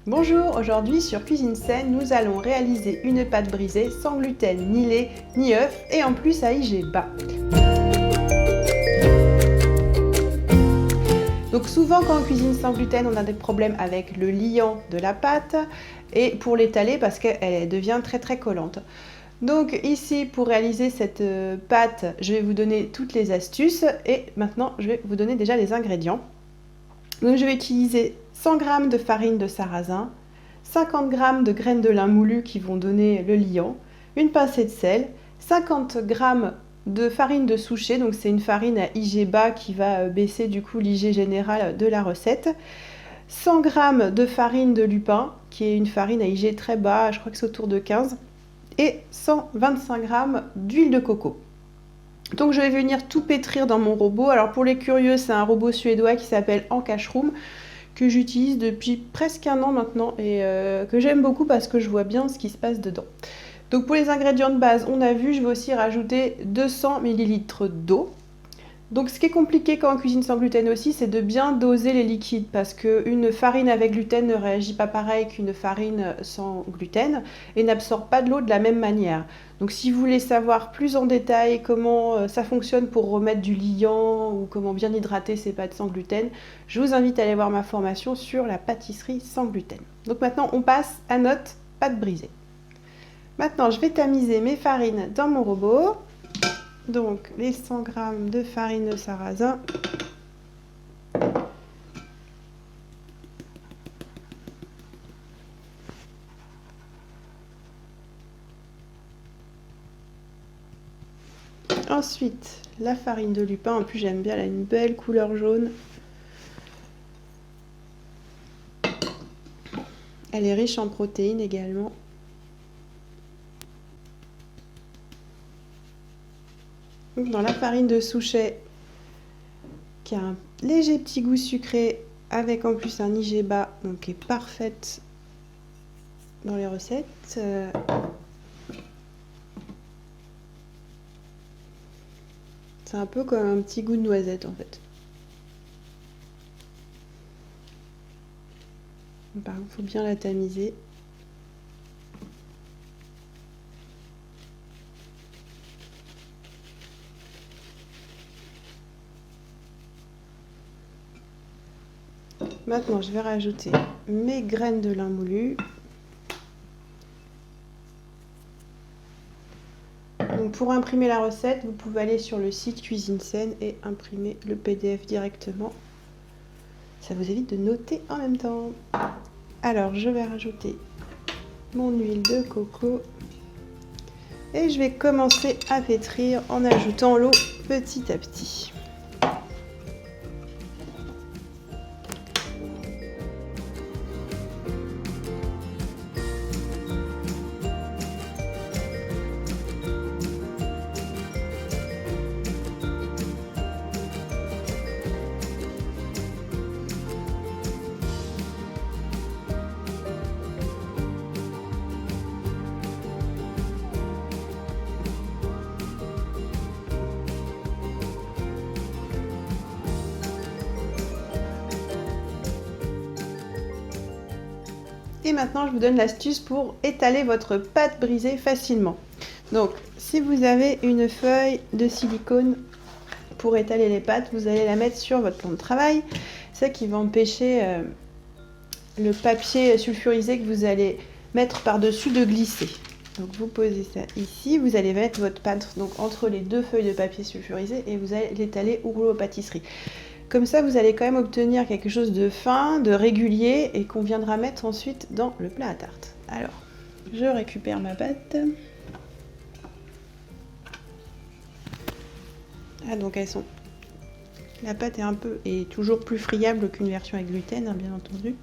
Bonjour, aujourd'hui sur Cuisine Saine, nous allons réaliser une pâte brisée sans gluten, ni lait, ni œufs et en plus à IG bas. Donc souvent quand on cuisine sans gluten, on a des problèmes avec le liant de la pâte et pour l'étaler parce qu'elle devient très collante. Donc ici pour réaliser cette pâte, je vais vous donner toutes les astuces et maintenant je vais vous donner déjà les ingrédients. Donc je vais utiliser 100 g de farine de sarrasin, 50 g de graines de lin moulues qui vont donner le liant, une pincée de sel, 50 g de farine de souchet, donc c'est une farine à IG bas qui va baisser du coup l'IG général de la recette, 100 g de farine de lupin qui est une farine à IG très bas, je crois que c'est autour de 15, et 125 g d'huile de coco. Donc je vais venir tout pétrir dans mon robot. Alors pour les curieux, c'est un robot suédois qui s'appelle Ankashroom que j'utilise depuis presque un an maintenant et que j'aime beaucoup parce que je vois bien ce qui se passe dedans. Donc pour les ingrédients de base, on a vu, je vais aussi rajouter 200 ml d'eau. Donc ce qui est compliqué quand on cuisine sans gluten aussi, c'est de bien doser les liquides parce qu'une farine avec gluten ne réagit pas pareil qu'une farine sans gluten et n'absorbe pas de l'eau de la même manière. Donc si vous voulez savoir plus en détail comment ça fonctionne pour remettre du liant ou comment bien hydrater ces pâtes sans gluten, je vous invite à aller voir ma formation sur la pâtisserie sans gluten. Donc maintenant on passe à notre pâte brisée. Maintenant je vais tamiser mes farines dans mon robot. Donc les 100 g de farine de sarrasin, ensuite la farine de lupin, en plus j'aime bien, elle a une belle couleur jaune, elle est riche en protéines également. Donc dans la farine de souchet qui a un léger petit goût sucré avec en plus un IG bas, donc qui est parfaite dans les recettes. C'est un peu comme un petit goût de noisette en fait. Par contre, il faut bien la tamiser. Maintenant, je vais rajouter mes graines de lin moulu. Donc pour imprimer la recette, vous pouvez aller sur le site Cuisine Saine et imprimer le PDF directement. Ça vous évite de noter en même temps. Alors, je vais rajouter mon huile de coco et je vais commencer à pétrir en ajoutant l'eau petit à petit. Et maintenant, je vous donne l'astuce pour étaler votre pâte brisée facilement. Donc, si vous avez une feuille de silicone pour étaler les pâtes, vous allez la mettre sur votre plan de travail. C'est ça qui va empêcher le papier sulfurisé que vous allez mettre par-dessus de glisser. Donc, vous posez ça ici. Vous allez mettre votre pâte donc, entre les deux feuilles de papier sulfurisé et vous allez l'étaler au rouleau à pâtisserie. Comme ça, vous allez quand même obtenir quelque chose de fin, de régulier et qu'on viendra mettre ensuite dans le plat à tarte. Alors, je récupère ma pâte. Ah, donc elles sont... La pâte est toujours plus friable qu'une version avec gluten, hein, bien entendu.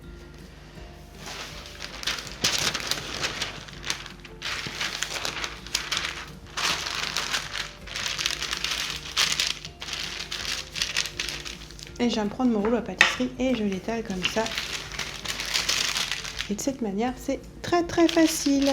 Et je viens de prendre mon rouleau à pâtisserie et je l'étale comme ça. Et de cette manière, c'est très facile.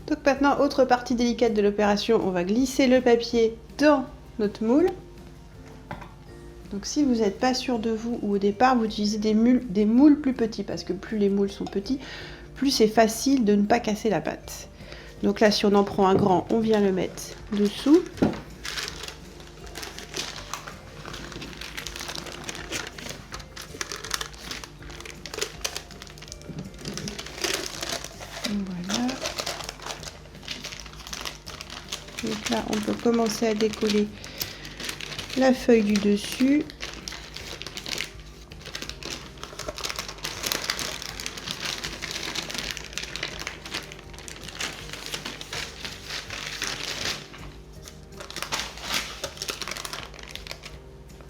Donc maintenant, autre partie délicate de l'opération, on va glisser le papier dans notre moule. Donc si vous n'êtes pas sûr de vous ou au départ, vous utilisez des moules plus petits parce que plus les moules sont petits, plus c'est facile de ne pas casser la pâte. Donc là, si on en prend un grand, on vient le mettre dessous. Voilà. Donc là, on peut commencer à décoller la feuille du dessus.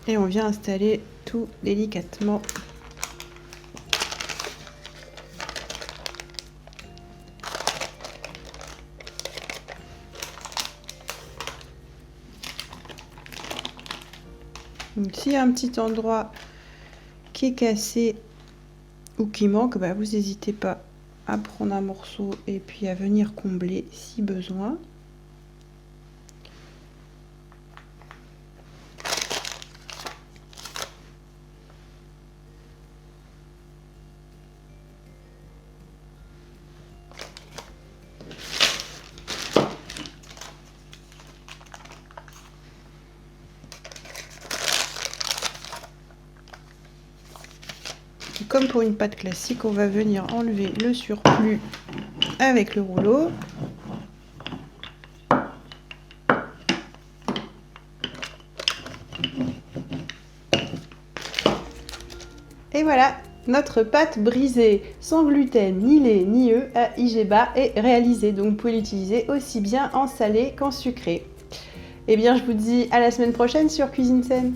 Et on vient installer tout délicatement. S'il y a un petit endroit qui est cassé ou qui manque, bah, vous n'hésitez pas à prendre un morceau et puis à venir combler si besoin. Comme pour une pâte classique, on va venir enlever le surplus avec le rouleau. Et voilà, notre pâte brisée, sans gluten, ni lait, ni œufs, à IGBA est réalisée. Donc vous pouvez l'utiliser aussi bien en salé qu'en sucré. Et bien je vous dis à la semaine prochaine sur Cuisine Saine.